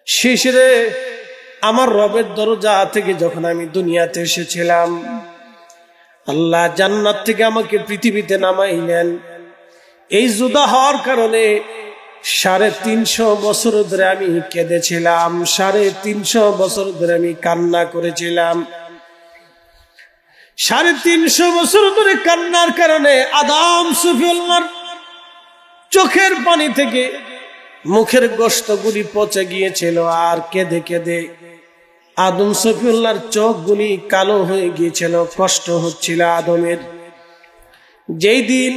শেষে আমার রবের দরজা থেকে যখন আমি দুনিয়াতে এসেছিলাম, আল্লাহ জান্নাত থেকে আমাকে পৃথিবীতে নামাইলেন। এই জুদা হওয়ার কারণে 350 বছর ধরে আমি কেঁদেছিলাম, 350 বছর ধরে আমি কান্না করেছিলাম। 350 বছর ধরে কান্নার কারণে আদম সফিউল্লাহর চোখের পানি থেকে মুখের গোশতগুলি পচে গিয়েছিল, আর কেঁদে কেঁদে আদম সফিউল্লাহর চোখগুলি কালো হয়ে গিয়েছিল, কষ্ট হচ্ছিল আদমের। যেই দিন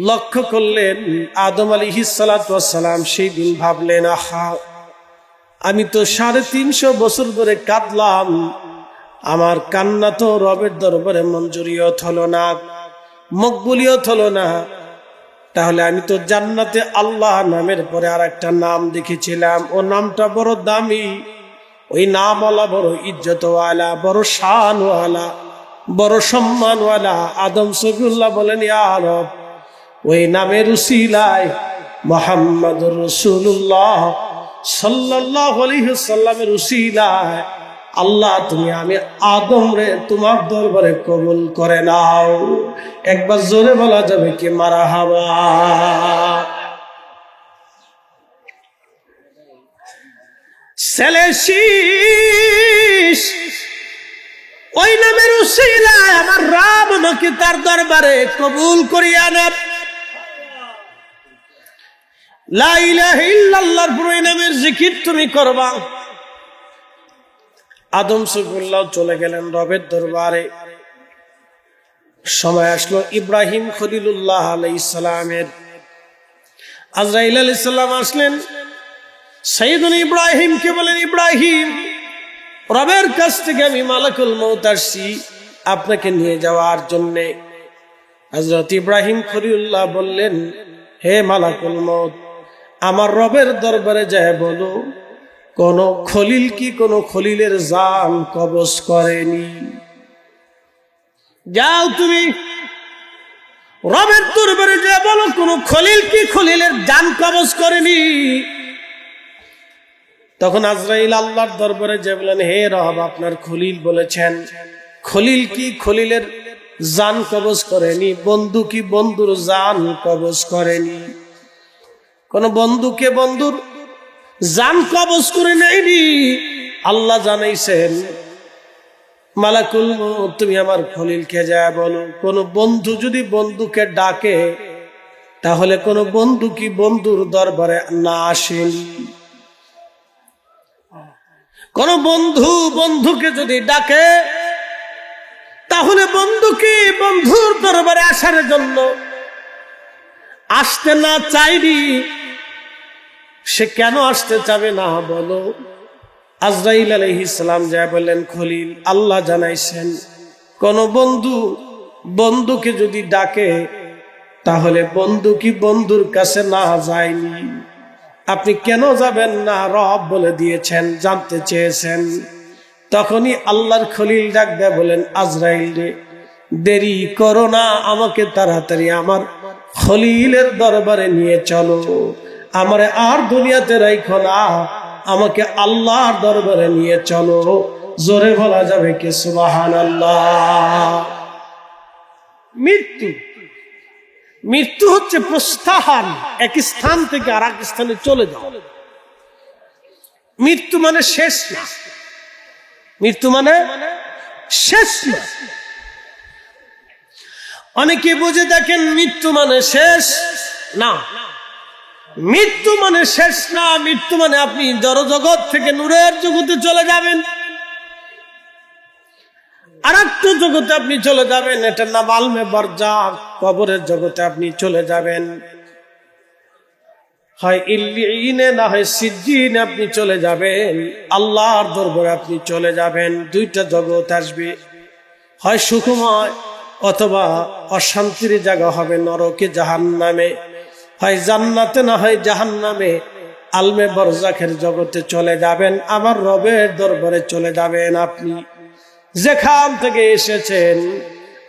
লক্ষ্য করলেন আদম আলাইহিস সালাতু ওয়াস সালাম, সেই দিন ভাবলেন, আহা, আমি তো 350 বছর ধরে কাঁদলাম, আমার কান্না তো রবের দরবারে মঞ্জুরিয়ত হলো না, মকবুলিয়ত হলো না। তাহলে আমি তো জান্নাতে আল্লাহ নামের পরে আর একটা নাম দেখেছিলাম, ও নামটা বড় দামি, ওই নামওয়ালা বড় ইজ্জতওয়ালা, বড় শানওয়ালা, বড় সম্মানওয়ালা। আদম সফিউল্লাহ বলেন, ইয়া রব, ওই নামের উসিলায় মুহাম্মদুর রাসূলুল্লাহ সাল্লাল্লাহু আলাইহি ওয়াসাল্লামের উসিলায় আল্লাহ তুমি আমি আদম রে তোমার দরবারে কবুল করে নাও। একবার জোরে বলা যাবে কি মারহাবা? সেলেশিস ওই নামের উসিলায় আমার রব আমাকে তার দরবারে কবুল করিয়া নেন। লা ইলাহা ইল্লাল্লাহর পুরো নামের জিকির তুমি করবা। আদম সফিউল্লাহ চলে গেলেন রবের দরবারে। সময় আসলো ইব্রাহিম খলিলুল্লাহ আলাইহিস সালামের। আজরাইল আলাইহিস সালাম আসলেন, সাইয়েদুনা ইব্রাহিমকে বলেন, ইব্রাহিম, রবের কাছ থেকে আমি মালাকুল মউত আসছি আপনাকে নিয়ে যাওয়ার জন্য। হযরত ইব্রাহিম খলিলুল্লাহ বললেন, হে মালাকুল মউত, আমার রবের দরবারে যায় বলো, কোন খলিল কি কোন খলিলের জান কবজ করেনি? যাও তুমি রবের দরবারে যায় বলো, কোন খলিল কি খলিলের জান কবজ করেনি? তখন আজরাইল আল্লাহর দরবারে যায় বলেন, হে রব, আপনার খলিল বলেছেন, খলিল কি খলিলের জান কবজ করেনি? বন্ধু কি বন্ধুর জান কবজ করেনি? কোন বন্ধুকে বন্ধুর জান কবজ করে নেয়নি। আল্লাহ জানাইছেন, মালাকুল মউত তুমি আমার খলিলকে যায় বলো, কোন বন্ধু যদি বন্ধুকে ডাকে তাহলে কোন বন্ধু কি বন্ধুর দরবারে না আসেনি? কোন বন্ধু বন্ধুকে যদি ডাকে তাহলে বন্ধু কি বন্ধুর দরবারে আসার জন্য আসতে না চাইনি? সে কেন আসতে চাবে না বলো? আজরাইল আলাইহিস সালাম যায় বললেন, খলিল, আল্লাহ জানাইছেন, কোন বন্ধু বন্ধুকে যদি ডাকে তাহলে বন্ধু কি বন্ধুর কাছে না যায়নি? আপনি কেন যাবেন না? রব বলে দিয়েছেন, জানতে চেয়েছেন। তখনই আল্লাহর খলিল ডাক দেয় বলেন, আজরাইল রে, দেরি করো না, আমাকে তাড়াতাড়ি আমার খলিলের দরবারে নিয়ে চলো, আমারে আর দুনিয়াতে রাখো না, আমাকে আল্লাহর দরবারে নিয়ে চলো। জোরে বলা যাবে কি সুবহানাল্লাহ? মৃত্যু, মৃত্যু হচ্ছে প্রস্থান, এক স্থান থেকে আর এক স্থানে চলে যাও। মৃত্যু মানে শেষ না, মৃত্যু মানে শেষ না। অনেকে বুঝে দেখেন মৃত্যু মানে শেষ না। মৃত্যু মানে শেষ না, মৃত্যু মানে আপনি জড় জগৎ থেকে নূরের জগতে চলে যাবেন, আর একটু জগতে আপনি চলে যাবেন, এটার নাম আলমে বারজাখ, কবরের জগতে আপনি চলে যাবেন। হয় ইল্লিয়িনে না হয় সিজ্জিনে আপনি চলে যাবেন, আল্লাহর দরবারে আপনি চলে যাবেন। দুইটা জগৎ আসবে, হয় সুখময় অথবা অশান্তির জায়গা হবে নরকে জাহান্নামে, হয় জান্নাতে না হয় জাহান্নামে। আলমে বারজাখের জগতে চলে যাবেন, আমার রবের দরবারে চলে যাবেন। আপনি যেখান থেকে এসেছেন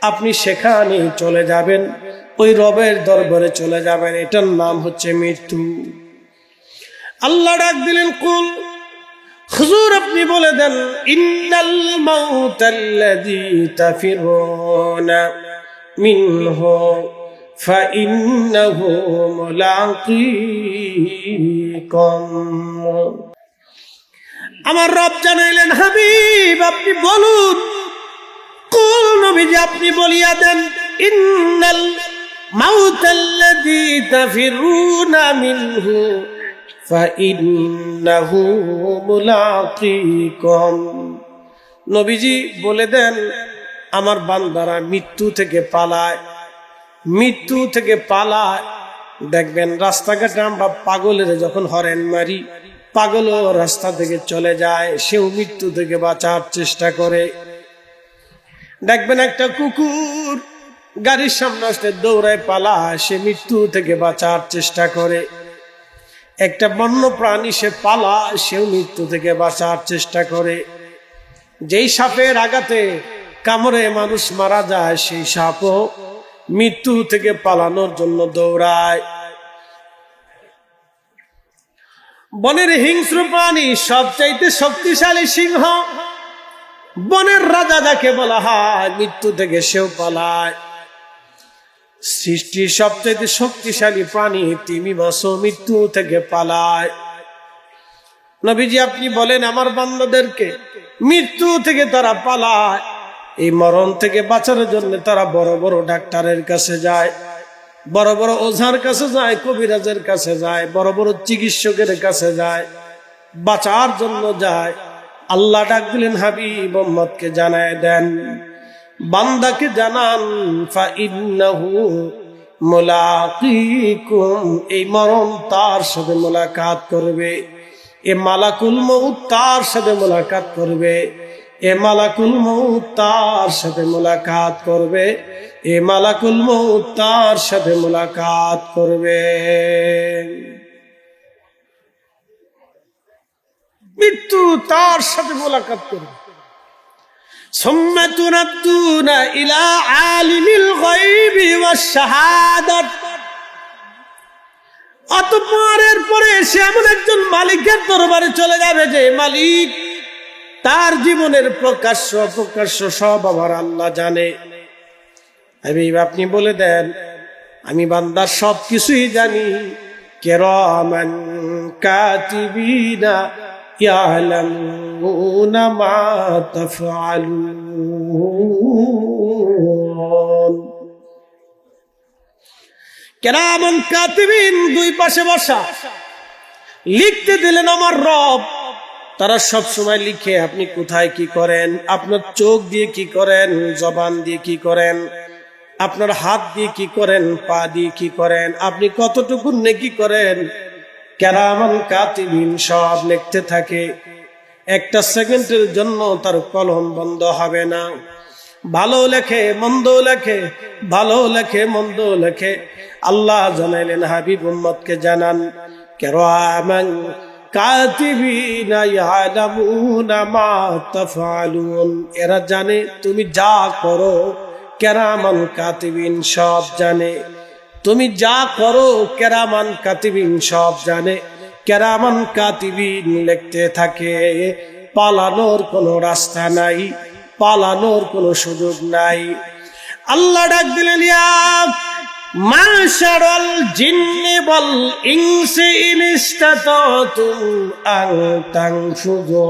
আপনি সেখানেই চলে যাবেন, ওই রবের দরবারে চলে যাবেন। এটার নাম হচ্ছে মৃত্যু। আল্লাহ ডাক দিলেন, কুল হুজুর আপনি বলে দেন ইন্নাল মাউতাল্লাযী তাফিরুনা মিনহু ফাইন্নাহু মুলাকীকুম। আমার রব জানাইলেন হাবিব আপনি বলুন, কুল নবীজি আপনি বলিয়া দেন ইন্নাল মাউতাল্লাযী তাফিরুনা মিনহু ফাইন্নাহু মুলাকীকুম। নবীজি বলে দেন আমার বান্দারা মৃত্যু থেকে পালায়, মৃত্যু থেকে পালায়। দেখবেন রাস্তাঘাটে আমরা পাগলের যখন হরেন মারি, পাগলও রাস্তা থেকে চলে যায়, সেও মৃত্যু থেকে বাঁচার চেষ্টা করে। দেখবেন একটা কুকুর গাড়ির সামনে আসলে দৌড়ায় পালায়, সে মৃত্যু থেকে বাঁচার চেষ্টা করে। একটা বন্য প্রাণী সে পালায়, সেও মৃত্যু থেকে বাঁচার চেষ্টা করে। যেই সাপের আঘাতে কামড়ে মানুষ মারা যায়, সেই সাপও মৃত্যু থেকে পালানোর জন্য দৌড়ায়। বনের হিংস্র প্রাণী সবচাইতে শক্তিশালী সিংহ, বনের রাজা যাকে বলা হয়, মৃত্যু থেকে সেও পালায়। সৃষ্টির সবচাইতে শক্তিশালী প্রাণী তিমি মাছও মৃত্যু থেকে পালায়। নবীজি আপনি বলেন আমার বান্দাদেরকে মৃত্যু থেকে তারা পালায়, এই মরণ থেকে বাঁচার জন্য তারা বড় বড় ডাক্তারের কাছে যায়, বড় বড় ওঝার কাছে যায়, কবিরাজের কাছে যায়, বড় বড় চিকিৎসকের কাছে যায়, বাঁচার জন্য যায়। আল্লাহ ডাক দিলেন হাবিব উম্মতকে জানায় দেন, বান্দাকে জানান ফাইন্নাহু মুলাকীকুম, এই মরণ তার সাথে মোলাকাত করবে, এ মালাকুল মউত তার সাথে মোলাকাত করবে, এ মালাকুল মউত তার সাথে মোলাকাত করবে, এ মালাকুল মউত তার সাথে মোলাকাত করবে। মৃত্যু তার সাথে মোলাকাত করবে। সুম্মা তুরাদ্দুনা ইলা আলিমিল গায়বি ওয়াশ শাহাদাত, অতঃপর এরপরে সে এমন একজন মালিকের দরবারে চলে যাবে যে মালিক তার জীবনের প্রকাশ্য অপ্রকাশ্য সব আমার আল্লাহ জানে। আপনি বলে দেন আমি বান্দার সব কিছুই জানি। কিরামান কাতিবিনা ইয়ালামুনা মা তাফআলুন। কিরামান কাতিবিন দুই পাশে বসা, লিখতে দিলেন আমার রব। তারা সব সময় লিখে আপনি কোথায় কি করেন, আপনার চোখ দিয়ে কি করেন, জবান দিয়ে কি করেন, আপনার হাত দিয়ে কি করেন, পা দিয়ে কি করেন, আপনি কতটুকু নেকি করেন। কিরামান কাতিবিন সব লিখতে থাকে। একটা সেকেন্ডের জন্য তার কলম বন্ধ হবে না। ভালো লেখে মন্দ লেখে, ভালো লেখে মন্দ লেখে। আল্লাহ জানাইলেন হাবিব উম্মতকে জানান কিরামান কাতিবিনা ইয়ালামুনা মা তাফআলুন, এরা জানে তুমি যা করো। কিরামান কাতিবিন সব জানে তুমি যা করো, কিরামান কাতিবিন সব জানে। কিরামান কাতিবিন লিখতে থাকে। পালানোর কোনো রাস্তা নাই, পালানোর কোনো সুযোগ নাই। আল্লাহ ডাক দিলেন ইয়া মাশারাল জিন্নি ওয়াল ইনসি ইন ইসতাতাতুম আন তানফুযু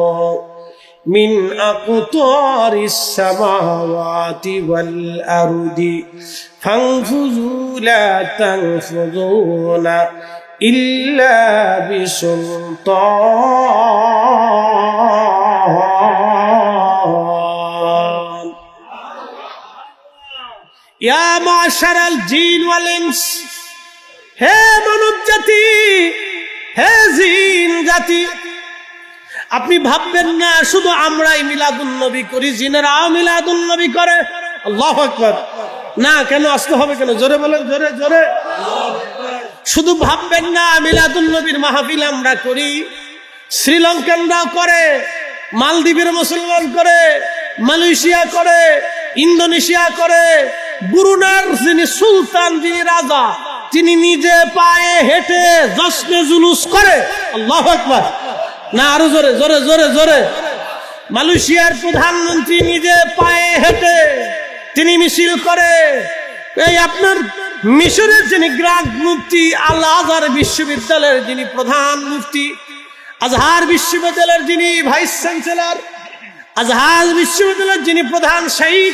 মিন আকতারিস সামাওয়াতি ওয়াল আরদি ফানফুযু লা তানফুযুনা ইল্লা বিসুলতান। ইয়া মাশারাল জিন ওয়াল ইনস, হে মানব জাতি, হে জিন জাতি, আপনি ভাববেন না শুধু আমরাই মিলাদুন নবী করি, জিনেরাও মিলাদুন নবী করে। আল্লাহু আকবার। না, কেন আসতে হবে কেন? জোরে বলেন, জোরে জোরে। শুধু ভাববেন না মিলাদুন নবীর মাহফিল আমরা করি, শ্রীলঙ্কানরাও করে, মালদ্বীপের মুসলমান করে, মালয়েশিয়া করে, ইন্দোনেশিয়া করে, ব্রুনাইয়ের যিনি সুলতান, যিনি রাজা, তিনি নিজে পায়ে হেঁটে জশ্নে জুলুস করে। আল্লাহু আকবার। না আরো জোরে জোরে জোরে জোরে। মালয়েশিয়ার প্রধানমন্ত্রী নিজে পায়ে হেঁটে তিনি মিছিল করে। এই আপনার মিশরের যিনি গ্রান্ড মুফতি, আল আজহার বিশ্ববিদ্যালয়ের যিনি প্রধান মুফতি, আজহার বিশ্ববিদ্যালয়ের যিনি ভাইস চ্যান্সেলর, আজহার বিশ্ববিদ্যালয়ের যিনি প্রধান শাইখ,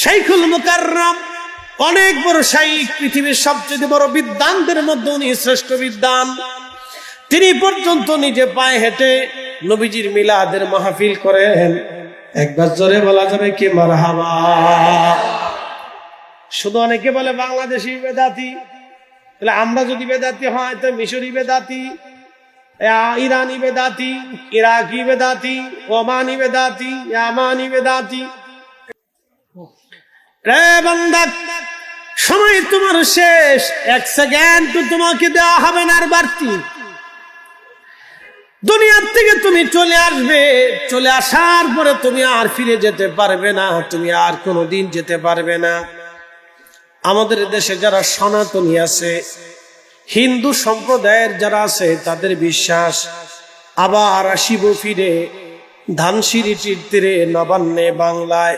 শাইখুল মুকাররম, অনেক বড় শাইখ, পৃথিবীর সবচেয়ে বড় বিদ্বানদের মধ্যে উনি শ্রেষ্ঠ বিদ্বান, তিনি পর্যন্ত নিজে পায়ে হেঁটে নবীজির মিলাদের মাহফিল করেন। একবার জোরে বলা যাবে কি মারহাবা? শুধু অনেকে বলে বাংলাদেশি বেদাতি, তাহলে আমরা যদি বেদাতি হয় তো মিশরি বেদাতি, ইরানি বেদাতি, ইরাকি বেদাতি, ওমানি বেদাতি, ইয়ামানি বেদাতি। রে বান্দা, সময় তোমার শেষ, এক সেকেন্ড তো তোমাকে দেওয়া হবে না আর বাড়তি। দুনিয়ার থেকে তুমি চলে আসবে, চলে আসার পরে তুমি আর ফিরে যেতে পারবে না, তুমি আর কোনোদিন যেতে পারবে না। আমাদের দেশে যারা সনাতনী আছে, হিন্দু সম্প্রদায়ের যারা আছে, তাদের বিশ্বাস আবার আসিব ফিরে ধানসিঁড়িটির তীরে নবান্নে বাংলায়,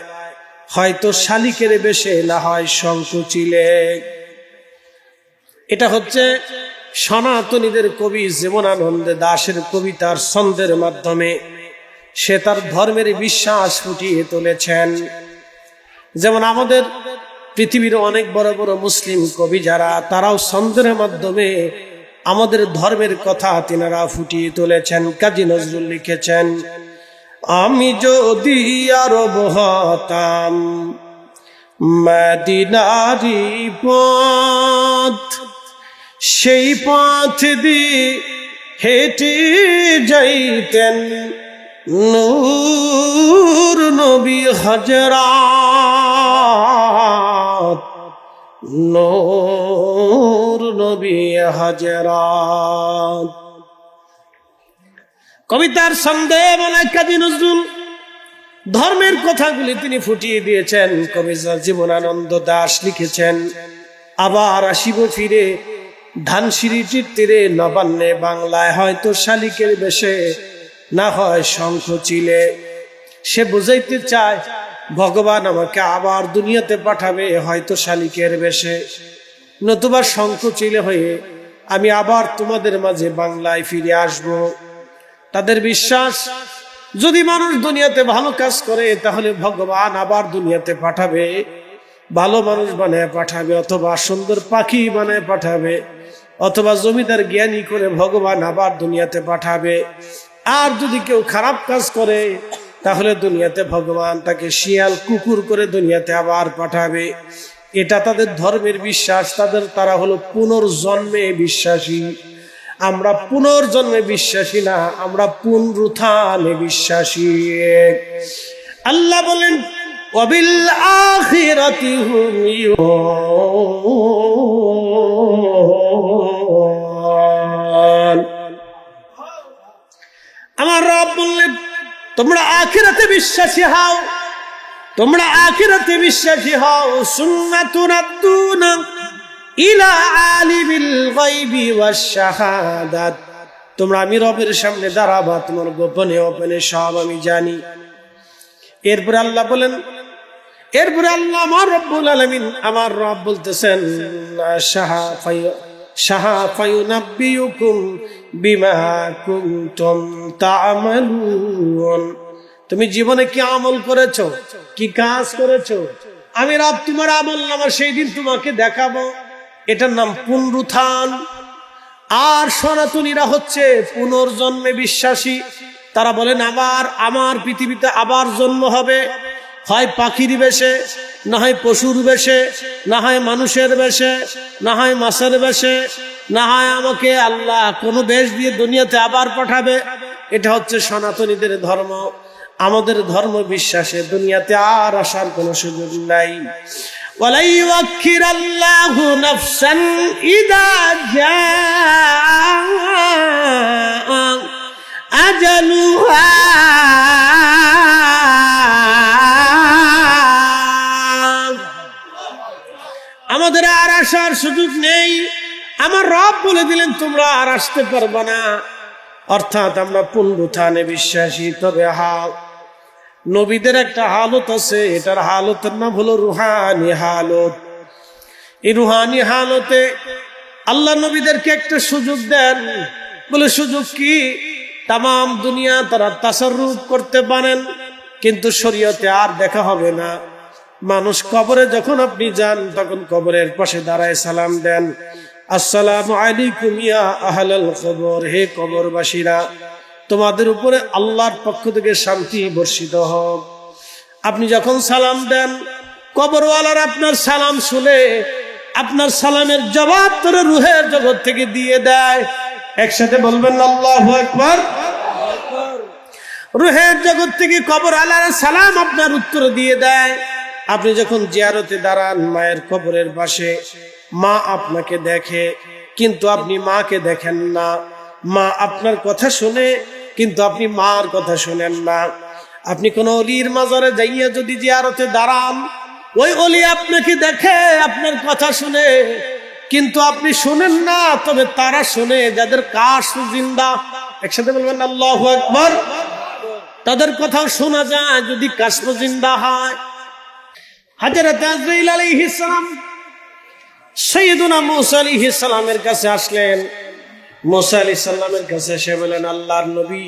হয়তো শালিকের বেশে, না হয় শঙ্কুচিলে। এটা হচ্ছে সনাতনীদের কবি জীবনানন্দ দাশের কবিতার ছন্দের মাধ্যমে সে তার ধর্মের বিশ্বাস ফুটিয়ে তুলেছেন। যেমন আমাদের পৃথিবীর অনেক বড় বড় মুসলিম কবি যারা, তারাও ছন্দের মাধ্যমে আমাদের ধর্মের কথা তিনারা ফুটিয়ে তুলেছেন। কাজী নজরুল লিখেছেন, আমি যদি আরব হতাম মদিনারি পথ, সেই পথ দিয়ে হেঁটে যাইতেন নূর নবী হযরত, নূর নবী হযরত। কবিতার ছন্দে বলে কাজী নজরুল ধর্মের কথাগুলি তিনি ফুটিয়ে দিয়েছেন। কবি জীবনানন্দ দাশ লিখেছেন, আবার আসিব ফিরে ধানসিঁড়িটির তীরে নবান্নে বাংলায়, হয়তো শালিকের বেশে, না হয় শঙ্খচিলে। সে বুঝাইতে চায় ভগবান আমাকে আবার দুনিয়াতে পাঠাবে, হয়তো শালিকের বেশে, নতুবা শঙ্খচিলে হয়ে আমি আবার তোমাদের মাঝে বাংলায় ফিরে আসব। তাদের বিশ্বাস যদি মানুষ দুনিয়াতে ভালো কাজ করে তাহলে ভগবান আবার দুনিয়াতে পাঠাবে, ভালো মানুষ বানায় পাঠাবে, অথবা সুন্দর পাখি বানায় পাঠাবে, অথবা জমিদার জ্ঞানী করে ভগবান আবার দুনিয়াতে পাঠাবে। আর যদি কেউ খারাপ কাজ করে তাহলে দুনিয়াতে ভগবান তাকে শিয়াল কুকুর করে দুনিয়াতে আবার পাঠাবে। এটা তাদের ধর্মের বিশ্বাস। তারা হলো পুনর্জন্মে বিশ্বাসী। আমরা পুনর্জন্মে বিশ্বাসী না, আমরা পুনরুত্থানে বিশ্বাসী। আল্লাহ বলেন, ওয়াবিল আখিরাতি হুম ইউকিনুন। আমার রব বললেন, তোমরা আখিরাতে বিশ্বাসী হও, তোমরা আখিরাতে বিশ্বাসী হও। সুম্মা তুরাদ্দুনা ইলা আলিমিল গায়বি ওয়াশ শাহাদাত। তোমরা আমি রবের সামনে দাঁড়াবা, তোমার গোপনে গোপনে সব আমি জানি। এরপরে আল্লাহ বলেন, এরপরে আল্লাহ আমার রব্বুল আলামিন, আমার রব বলতেছেন, শাহাফায়ুনাব্বিউকুম বিমা কুনতুম তা'মালুন। তুমি জীবনে কি আমল করেছো, কি কাজ করেছো, আমি রব তোমার আমল নামা সেই দিন তোমাকে দেখাবো। এটার নাম পুনরুত্থান। আর সনাতনীরা হচ্ছে পুনর্জন্মে বিশ্বাসী। তারা বলেন আমার পৃথিবীতে আবার জন্ম হবে, হয় পাখির বেশে, না হয় পশুর বেশে, না হয় মানুষের বেশে, না হয় মাছের বেশে, না হয় আমাকে আল্লাহ কোনো বেশ দিয়ে দুনিয়াতে আবার পাঠাবে। এটা হচ্ছে সনাতনীদের ধর্ম। আমাদের ধর্ম বিশ্বাসে দুনিয়াতে আর আসার কোনো সুযোগ নাই। ওয়ালা ইউআখিরাল্লাহু নাফসান ইযা জাআ আজালুহা। আমাদের আর আসার সুযোগ নেই। আমার রব বলে দিলেন তোমরা আর আসতে পারবে না। অর্থাৎ আমরা পুনরুত্থানে বিশ্বাসী। তবে নবীদের একটা হালত আছে, এটার হালতের নাম হলো রুহানি হালত। এই রুহানি হালতে আল্লাহ নবীদেরকে একটা সুযোগ দেন। বলে সুযোগ কি? তাম দুনিয়া তারা তাসাররুফ করতে পারেন, কিন্তু শরীয়তে আর দেখা হবে না। মানুষ কবরে যখন আপনি যান, তখন কবরের পাশে দাঁড়ায় সালাম দেন, আসসালামু আলাইকুম ইয়া আহলাল কবর, হে কবরবাসীরা, তোমাদের উপরে আল্লাহর পক্ষ থেকে শান্তি বর্ষিত হোক। আপনি যখন সালাম দেন, কবরওয়ালার আপনার সালাম শুনে আপনার সালামের জবাব তোরে রুহের জগৎ থেকে দিয়ে দেয়। একসাথে বলবেন আল্লাহু আকবার। রুহের জগৎ থেকে কবরওয়ালার সালাম আপনার উত্তর দিয়ে দেয়। আপনি যখন জিয়ারতে দাঁড়ান মায়ের কবরের পাশে, মা আপনাকে দেখে কিন্তু আপনি মাকে দেখেন না। মা আপনার কথা শুনে কিন্তু আপনি মার কথা শুনেন না। আপনি কোন অলির মাজারে যাইয়া যদি জিয়ারতে দাঁড়ান, ওই অলি আপনাকে দেখে, আপনার কথা শুনে, কিন্তু আপনি শুনেন না। তবে তারা শুনে যাদের কাশ জিন্দা। একসাথে বলবেন আল্লাহু আকবার। তাদের কথাও শোনা যায় যদি কাশ জিন্দা হয়। হযরত আজরাইল আলাইহিস সালাম সাইয়েদুনা মুসা আলাইহিস সালামের কাছে আসলেন। মুসা আলাইহিস সালামের কাছে এসে বলেন, আল্লাহর নবী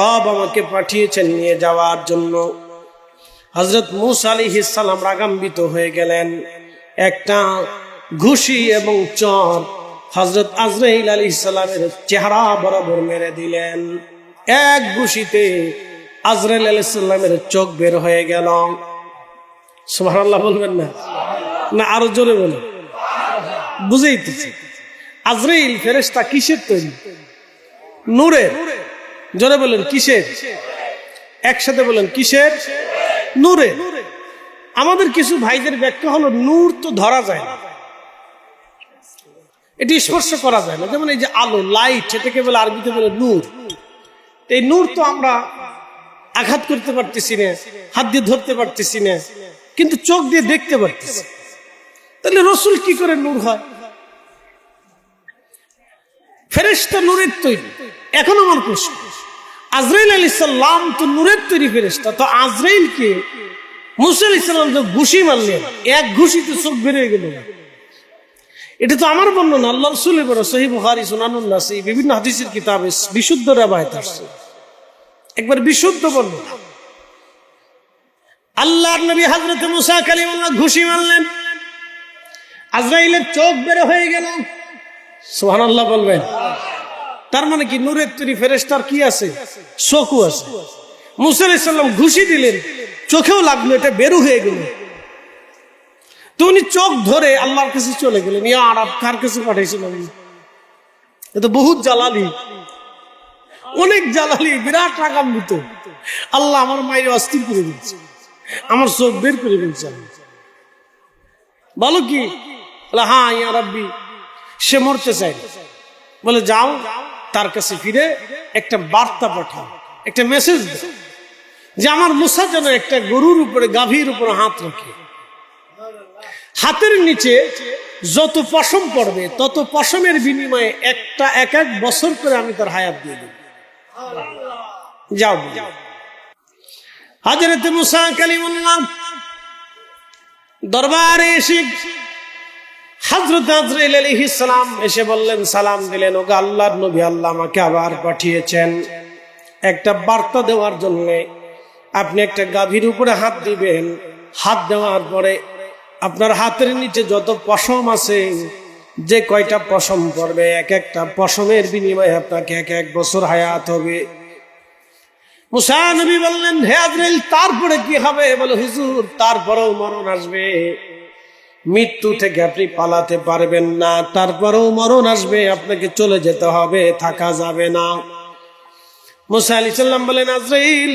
রব আমাকে পাঠিয়েছেন নিয়ে যাওয়ার জন্য। হযরত মুসা আলাইহিস সালাম রাগান্বিত হয়ে গেলেন। একটা ঘুষি এবং চর হযরত আজরাইল আলাইহিস সালামের চেহারা বরাবর মেরে দিলেন। এক ঘুষিতে আজরাইল আলাইহিস সালামের চোখ বের হয়ে গেল। সুবহানাল্লাহ বলবেন না? না আরো জোরে বলেন। বুঝাইতেছি, আজরাইল ফেরেশতা কিসের তৈরি? নূরের। জোরে বলেন কিসের? একসাথে বলেন কিসের? নূরের। আমাদের কিছু ভাইদের ব্যাখ্যা হলো নূর তো ধরা যায় না, এটি স্পর্শ করা যায় না। যেমন এই যে আলো, লাইট, এটাকে বলে আরবিতে বলে নূর। এই নূর তো আমরা আঘাত করতে পারতেছি না, হাত দিয়ে ধরতে পারতেছি না, কিন্তু চোখ দিয়ে দেখতে পারতেছি। তাহলে রসুল কি করে নূর হয়? ফেরেশতা নূরের তৈরি। এখন আমার প্রশ্ন, আজরাইল আলাইহিস সালাম তো নূরের তৈরি ফেরেশতা, তো আজরাইলকে মুসা আলাইহিস সালাম তো ঘুষি মারলেন, এক ঘুষিতে চোখ বেরিয়ে গেল। এটা তো আমার বর্ণনা, আল্লাহ রাসূলের বর্ণনা। সহিহ বুখারী, সুনানুন নাসাঈ, বিভিন্ন হাদিসের কিতাবে বিশুদ্ধ riwayat আসছে, একবার বিশুদ্ধ বর্ণনা। আল্লাহর নবী হযরত মুসা কালিমুল্লাহ ঘুষি মারলেন, আজরাইলের চোখ বের হয়ে গেল। সুবহানাল্লাহ বলবেন। তার মানে কি নূরের তৈরি ফেরেশতার কি আছে? চোখও আছে। মুসা আলাইহিস সালাম ঘুষি দিলেন, চোখেও লাগলো, এটা বের হয়ে গেল। তো উনি চোখ ধরে আল্লাহর কাছে চলে গেলেন। ইয়া আরব, কার কাছে পাঠাইছিলেন? এটা বহুত জালালি, অনেক জালালি, বিরাট রাগান্বিত। আল্লাহ আমার মায়ের অস্থির করে দিচ্ছে, আমার চোখ বের করে দিচ্ছে। বলো কি? হ্যাঁ ইয়া রাব্বি, সে মরতে চাই। বলে যাও তার কাছে ফিরে একটা বার্তা পাঠাও, একটা মেসেজ দাও যে আমার মুসা যেন একটা গরুর উপরে, গাভীর উপরে হাত রাখে। হাতের নিচে যত পশম পড়বে তত পশমের বিনিময়ে একটা এক এক বছর করে আমি তার হায়াত দিয়ে দেব। যাও। হযরত মুসা কালিমুল্লাহ দরবারে এসে হযরত আজরাইল আলাইহিস সালাম এসে বললেন, সালাম দিলেন, ওগো আল্লাহর নবী, আল্লাহ আমাকে আবার পাঠিয়েছেন একটা বার্তা দেওয়ার জন্য। আপনি একটা গাভীর উপরে হাত দিবেন, হাত দেওয়ার পরে আপনার হাতের নিচে যত পশম আছে, যে কয়টা পশম পড়বে, এক একটা পশমের বিনিময়ে আপনাকে এক এক বছর হায়াত হবে। মুসা নবী বললেন, হে আজরাইল, তারপরে কি হবে? বলে হুজুর, তারপরেও মরণ আসবে, মৃত্যু থেকে আপনি পালাতে পারবেন না, তারপরেও মরণ আসবে, আপনাকে চলে যেতে হবে, থাকা যাবে না। মুসা আলাইহিস সালাম বলেন, আজরাইল,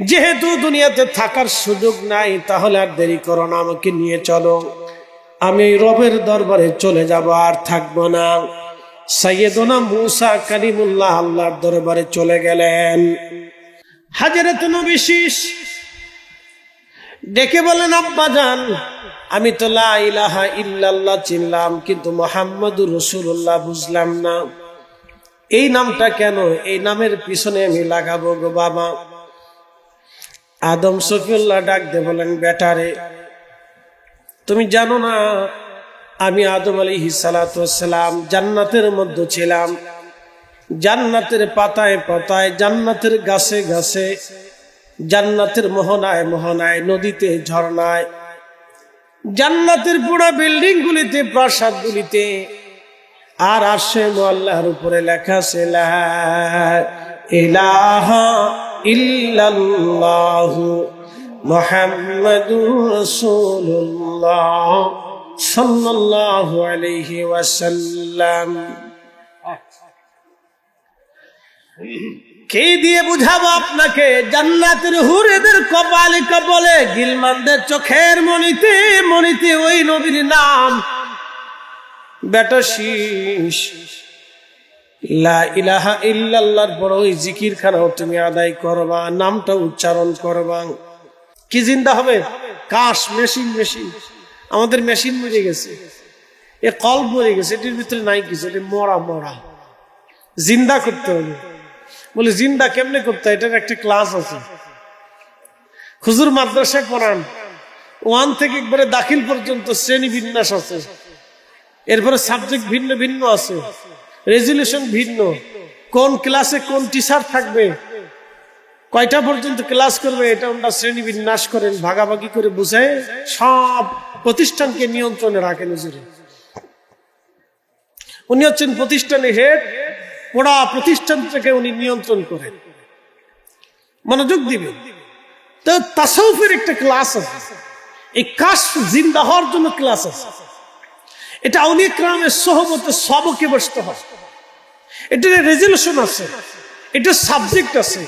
যেহেতু দুনিয়াতে থাকার সুযোগ নাই, তাহলে আর দেরি করো না, আমাকে নিয়ে চলো, আমি রবের দরবারে চলে যাব, আর থাকবো না। সাইয়েদুনা মুসা কালিমুল্লাহ আল্লাহর দরবারে চলে গেলেন। হযরত নবী শীষ ডেকে বলেন, আব্বা জান, আমি তো লা ইলাহা ইল্লাল্লাহ চিনলাম, কিন্তু মুহাম্মাদুর রাসূলুল্লাহ বুঝলাম না। এই নামটা কেন? এই নামের পিছনে আমি লাগাবো গো বাবা। আদম শফিউল্লাহ ডাক দিয়ে বলেন, বেটারে তুমি জানো না আমি আদম আলাইহিস সালাতু ওয়াস সালাম জান্নাতের মধ্যে ছিলাম। জান্নাতের পাতায় পাতায়, জান্নাতের গাছে গাছে, জান্নাতের মোহনায় মোহনায়, নদীতে ঝর্ণায়, জান্নাতের পুরা বিল্ডিং গুলিতে, প্রাসাদ গুলিতে, আর আরশে মুআল্লার উপরে লেখা আছে লা ইলাহা ইল্লাল্লাহু মুহাম্মাদুর রাসূলুল্লাহ সাল্লাল্লাহু আলাইহি ওয়াসাল্লাম। কে দিয়ে বুঝাবো আপনাকে? জান্নাতের হুরেদের কপালে কপালে, গিলমানদের চোখের মনিতে মনিতে ওই নবীর নাম। বেটা শীষ, লা ইলাহা ইল্লাল্লাহর পর ওই জিকির খানাও তুমি আদায় করবা, নামটা উচ্চারণ করবা। কি জিন্দা হবে? কাশ মেশিন, মেশিন আমাদের মেশিন মরে গেছে, এ কল মরে গেছে, এটির ভিতরে নাই কিছু, এটি মরা মরা, জিন্দা করতে হবে। বলে জিন্দা কেমনে করতে হয়? এটার একটা ক্লাস আছে, হুজুর মাদ্রাসায় পড়ান, 1 থেকে একবারে দাখিল পর্যন্ত শ্রেণী বিন্যাস আছে, এরপরে সাবজেক্ট ভিন্ন ভিন্ন আছে, রেজুলেশন ভিন্ন, কোন ক্লাসে কোন টিচার থাকবে, কয়টা পর্যন্ত ক্লাস করবে, এটা ওটা শ্রেণী বিন্যাস করেন, ভাগাভাগি করে বুঝায় সব প্রতিষ্ঠানকে নিয়ন্ত্রণে রাখেন হুজুরে। উনি হচ্ছেন প্রতিষ্ঠানের হেড, পুরা প্রতিষ্ঠান থেকে উনি নিয়ন্ত্রণ করেন, মনোযোগ দিবেন। তো তাসাউফের একটা ক্লাস আছে, এই কাশফ জিন্দা হওয়ার জন্য ক্লাস আছে। এটা আউলিয়া কেরামের সোহবতে সবকে বসতে হয়, এটার রেজুলেশন আছে, এটার সাবজেক্ট আছে,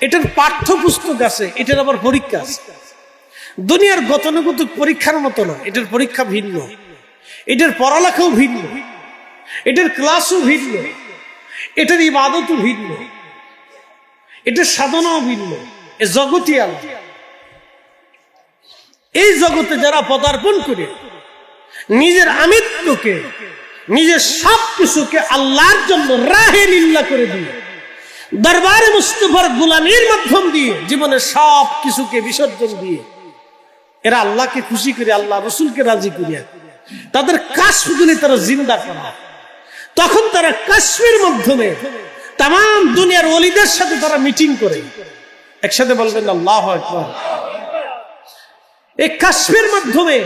এটার পাঠ্যপুস্তক আছে, এটার আবার পরীক্ষা আছে। দুনিয়ার গতানুগতিক পরীক্ষার মতো না, এটার পরীক্ষা ভিন্ন, এটার পড়ালেখাও ভিন্ন, এটার ক্লাসও ভিন্ন, এটার ইবাদতও ভিন্ন, এটার সাধনাও ভিন্ন, এ জগতই আলাদা। এই জগতে যারা পদার্পণ করে নিজের আমিত্বকে, নিজের সব কিছুকে আল্লাহর জন্য রাহে লিল্লাহ করে দিয়ে, দরবারে মুস্তাফার গোলামীর মাধ্যম দিয়ে, জীবনের সব কিছুকে বিসর্জন দিয়ে এরা আল্লাহকে খুশি করে, আল্লাহ রসুলকে রাজি করিয়া তাদের কাশফ গুলি তারা জিন্দা করা, তখন তারা কাশফের মাধ্যমে তাম দুনিয়ার ওলিদের সাথে তারা মিটিং করে। একসাথে বলবেন আল্লাহু আকবার। এই কাশফের মাধ্যমে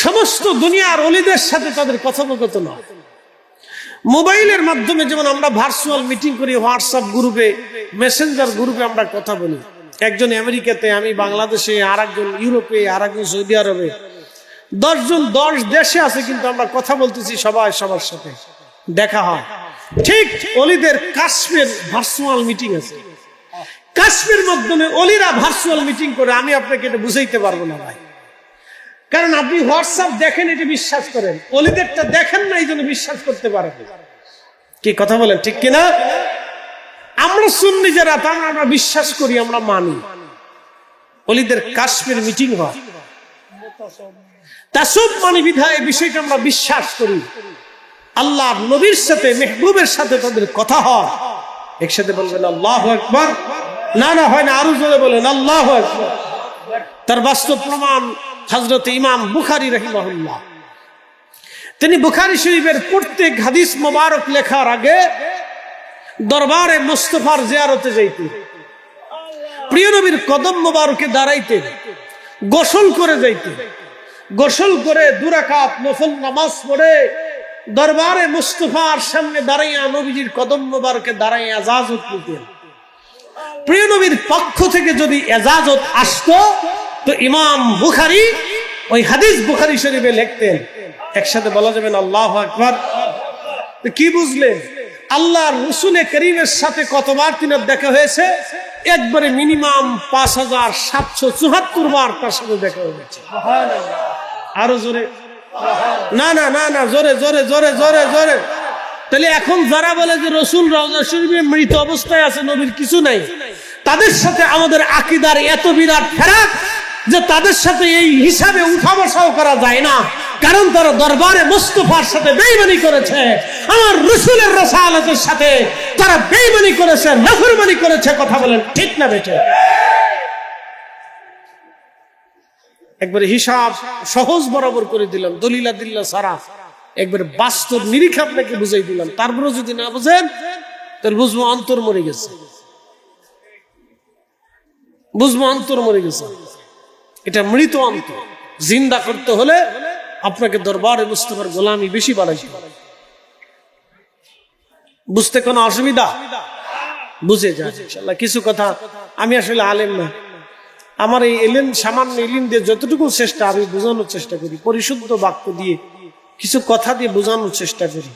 সমস্ত দুনিয়ার ওলিদের সাথে তাদের কথোপকথন হয়। মোবাইলের মাধ্যমে যেমন আমরা ভার্চুয়াল মিটিং করি, হোয়াটসঅ্যাপ গ্রুপে, মেসেঞ্জার গ্রুপে আমরা কথা বলি। একজন আমেরিকাতে, আমি বাংলাদেশে, আর একজন ইউরোপে, আর একজন সৌদি আরবে, 10 জন 10 দেশে আছে, কিন্তু আমরা কথা বলতেছি সবাই সবার সাথে দেখা হয়। ঠিক ওলিদের কাশফের ভার্চুয়াল মিটিং আছে, কাশফের মাধ্যমে ওলিরা ভার্চুয়াল মিটিং করে। আমি আপনাকে এটা বুঝাইতে পারবো না ভাই, কারণ আপনি হোয়াটসঅ্যাপ দেখেন, এটা বিশ্বাস করেন, ওলিদেরটা দেখেন না, এই জন্য বিশ্বাস করতে পারেন। কি কথা বলেন, ঠিক কিনা? আমরা সুন্নি যারা, তারা আমরা বিশ্বাস করি, আমরা মানি ওলিদের কাশফের মিটিং হয়, তাসব মানি বিধায় বিষয়টা আমরা বিশ্বাস করি। আল্লাহর নবীর সাথে, মেহবুবের সাথে তাদের কথা হয়। একসাথে বলবেন আল্লাহু আকবার। না না হয় না, আরো জোরে বলেন আল্লাহু আকবার। তার বাস্তব প্রমাণ হযরত ইমাম বুখারী রাহিমাহুল্লাহ, তিনি বুখারী শরীফের প্রত্যেক হাদিস মোবারক লেখার আগে দরবারে মুস্তাফার জিয়ারতে যাইতেন, প্রিয় নবীর কদম মোবারকে দাঁড়াইতেন, গোসল করে যাইতেন, গোসল করে 2 রাকাত নফল নামাজ পড়ে দরবারে মুস্তাফার সামনে দাঁড়াইয়া নবীজির কদম মোবারকে দাঁড়াইয়া ইজাজত নিতেন। প্রিয় নবীর পক্ষ থেকে যদি ইজাজত আসতো, তো ইমাম বুখারী ওই হাদিস বুখারী শরীফে লিখতেন। একসাথে বলা যাবেন আল্লাহু আকবার। তো কি বুঝলেন? আল্লাহর রাসূল করিমের সাথে কতবার তিনার দেখা হয়েছে? একবারে মিনিমাম 5774 বার তার সাথে দেখা হয়েছে। আরো জোরে, না না না না, জোরে জোরে জোরে জোরে জোরে। তাহলে এখন যারা বলে যে রাসূল রওজা শরীফে মৃত অবস্থায় আছে, নবীর কিছু নাই, তাদের সাথে আমাদের আকীদার এত বিরাট ফারাক, যে তাদের সাথে এই হিসাবে উঠা বসাও করা যায় না, কারণ তারা দরবারে মুস্তাফার সাথে বেঈমানি করেছে, আমার রাসূলের রাসালাতের সাথে তারা বেঈমানি করেছে, নাফরমানি করেছে। কথা বলেন ঠিক না বেঠিক? একবারে হিসাব সহজ বরাবর করে দিলাম, দলিল আদিল্লা সারা একবারে বাস্তব নিরীক্ষা আপনাকে বুঝাই দিলাম। তারপরে যদি না বুঝেন তাহলে বুঝবো অন্তর মরে গেছে, বুঝবো অন্তর মরে গেছে। এটা মৃত অন্তর। জিন্দা করতে হলে আপনাকে দরবারে মুস্তাফার গোলামি বেশি বাড়াইতে হবে। বুঝতে কোনো অসুবিধা? বুঝে যান ইনশাআল্লাহ। কিছু কথা আমি আসলে আলেম না, আমার এই এলেম সামান্য এলিম দিয়ে যতটুকু চেষ্টা আমি বোঝানোর চেষ্টা করি, পরিশুদ্ধ বাক্য দিয়ে কিছু কথা দিয়ে বোঝানোর চেষ্টা করি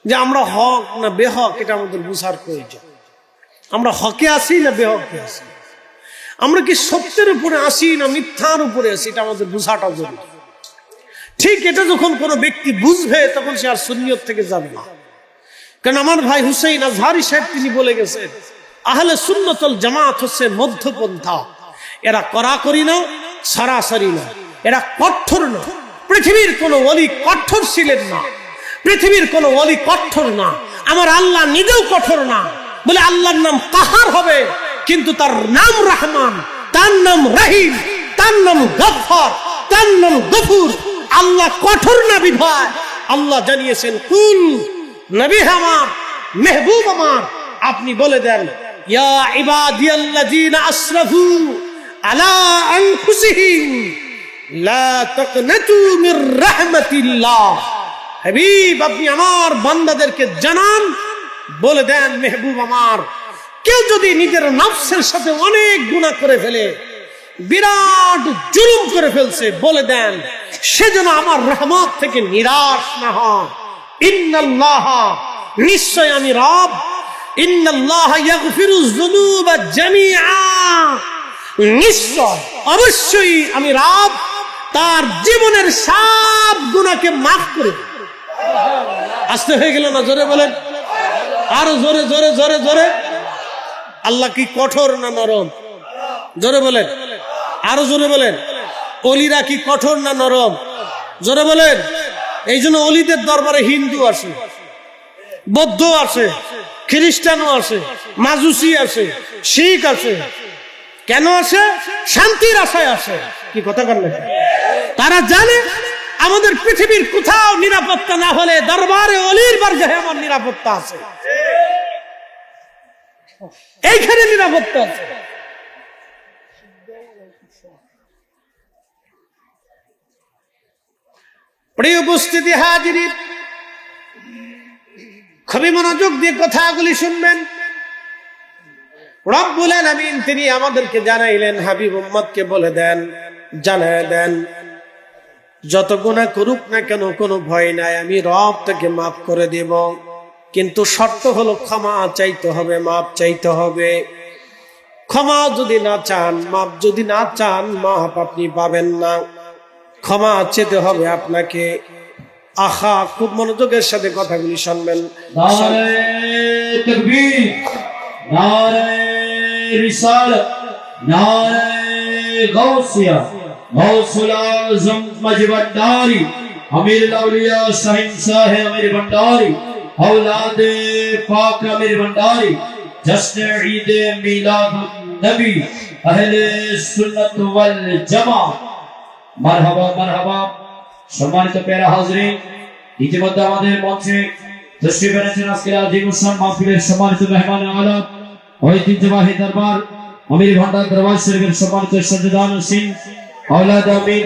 যে আমরা হক না বেহক এটা আমাদের বুঝার প্রয়োজন। আমরা হকে আসি না বেহকে আসি, আমরা কি সত্যের উপরে আসি না মিথ্যার উপরে আসি, এটা আমাদের বুঝাটা জরুরি। ঠিক এটা যখন কোনো ব্যক্তি বুঝবে তখন সে আর সুন্নিয়ত থেকে যাবে না। কারণ আমার ভাই হুসাইন আজহারি সাহেব তিনি বলে গেছেন, আহলে সুন্নাত ওয়াল জামাত হচ্ছে মধ্যপন্থা। এরা কড়াকড়ি না, সরাসরি না, এরা কঠোর না। পৃথিবীর কোনো ওলি কঠোর ছিলেন না, পৃথিবীর কোনো ওলি কঠোর না। আমার আল্লাহ নিজেও কঠোর না। বলে আল্লাহর নাম কাহার হবে, কিন্তু তার নাম রহমান, তার নাম রহিম, তার নাম গফফার, তার নাম গফুর। আল্লাহ কঠোর না বিধায় আল্লাহ জানিয়েছেন, কুল নবী আমার, মেহবুব আমার, আপনি বলে দেন, ইয়া ইবাদিয়াল্লাযীনা আসরাফু আলা আনফুসিহিম লা তাকনাতু মির রাহমাতিল্লাহ। হাবিব আপনি আমার বান্দাদেরকে জানান, বলে দেন মেহবুব আমার, কেউ যদি নিজের নফসের সাথে অনেক গুনাহ করে ফেলে, বিরাট জুলুম করে ফেলছে, বলে দেন সে যেন আমার রহমত থেকে নিরাশ না হয়। ইন্নাল্লাহ, নিশ্চয় আমি রব, ইন্নাল্লাহ ইয়াগফিরুয যুনুবা জামিআ, নিশ্চয় অবশ্যই আমি রব তার জীবনের সব গুনাহকে মাফ করে দেব। আস্তে হয়ে গেল না? জোরে বলেন, আরো জোরে জোরে জোরে জোরে। আল্লাহ কি কঠোর না নরম? জোরে বলেন, আরো জোরে বলেন। অলিরা কি কঠোর না নরম? জোরে বলেন। এই জন্য অলিদের দরবারে হিন্দু আসে, বৌদ্ধ আসে, খ্রিস্টানও আসে, মাজুসি আসে, শিখ আসে। কেন আসে? শান্তির আশায় আসে। কি কথা বললেন? তারা জানে আমাদের পৃথিবীর কোথাও নিরাপত্তা না হলে দরবারে অলির বারগাহে আমার নিরাপত্তা আছে, এইখানে নিরাপত্তা আছে। প্রিয় উপস্থিতি হাজিরিন, খুবই মনোযোগ দিয়ে কথাগুলি শুনবেন। রব্বুল আলামিন তিনি আমাদেরকে জানাইলেন, হাবিব উম্মতকে বলে দেন, জানায় দেন, যত গুনাহ করুক না কেন কোনো ভয় নাই, আমি রব তাকে মাফ করে দেব। কিন্তু শর্ত হলো ক্ষমা চাইতে হবে, মাফ চাইতে হবে। ক্ষমা যদি না চান, মাফ যদি না চান, মাফ আপনি পাবেন না, ক্ষমা চেতে হবে আপনাকে। আহা, খুব মনোযোগের সাথে কথাগুলি শুনবেন। নারে তাকবীর, নারে রিসালাত, নারে গাউসিয়া, গাউসুল আজম মজবন্দারি, আমির আউলিয়া শাহিনशाह আমির ভন্ডারি, औलादे पाक आमिर भंडारी, जश्न ईद मिलाद नबी, अहले सुन्नत वल जमा। মারহাবা মারহাবা। সম্মানিত প্যারা হাজরিন, ইতিমধ্যে আমাদের মঞ্চে তশরিফ এনেছেন আজকের আজিমুসান মাহফিলের সম্মানিত মেহমান আলা, ঐতিহ্যবাহী দরবার আমির ভান্ডার দরবার শরীফের সম্মানিত সজ্জাদান সিং, औलाद আমির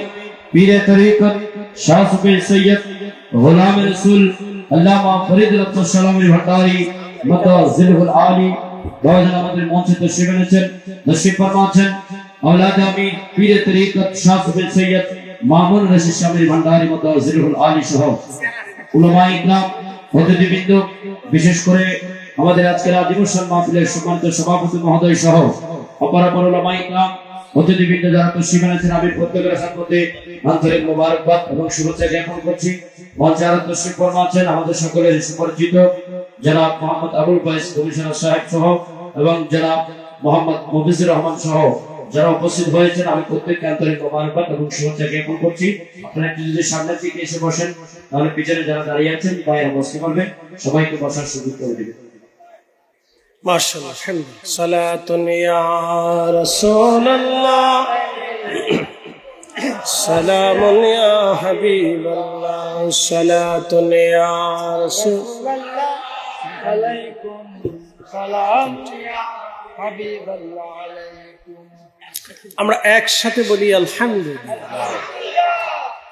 পীরে তরিকত শাহ সুফি সৈয়দ গোলাম রাসূল আল্লামা ফরিদ রহমত সালামের ভান্ডারি মতাজিলুল আলী দওয়ান আমাদের মঞ্চে তশরিফ এনেছেন, তশরিফ ফরমাচ্ছেন औलाद আমির পীরে তরিকত শাহ সুফি সৈয়দ মামুন রশিদ শামের ভান্ডারি মতাজিলুল আলী সহ উলামায়ে ইকরাম, অতিথিবৃন্দ, বিশেষ করে আমাদের আজকের আজিমুসান মাহফিলের সম্মানিত সভাপতি মহোদয় সহ অপরাপর উলামায়ে ইকরাম, অতিথিবৃন্দ যারা তশরিফ এনেছেন, আমি প্রত্যেকের সাথে আন্তরিক মোবারকবাদ এবং শুভেচ্ছা জ্ঞাপন করছি। মঞ্চে আরো তশরিফ ফরমাচ্ছেন আমাদের সকলের সুপরিচিত জনাব মোহাম্মদ আবুল ফয়েজ কমিশনার সাহেব সহ এবং জনাব মোহাম্মদ মুফিজুর রহমান সহ যারা উপস্থিত হয়েছেন আমি প্রত্যেককে আন্তরিক মোবারকবাদ এবং শুভেচ্ছা জ্ঞাপন করছি। আপনারা একটু যদি সামনের দিকে এসে বসেন তাহলে পিছনে যারা দাঁড়িয়ে আছেন বাইরে বসতে পারবেন, সবাইকে বসার সুযোগ করে দিবেন। মাশাআল্লাহ, আলহামদুলিল্লাহ। সালাতুন ইয়া রাসূলুল্লাহ, সালামুন ইয়া হাবিবাল্লাহ, সালাতুন ইয়া রাসূলুল্লাহ আলাইকুম সালাম ইয়া হাবিবাল্লাহ আলাইকুম। আমরা একসাথে বলি আলহামদুলিল্লাহ।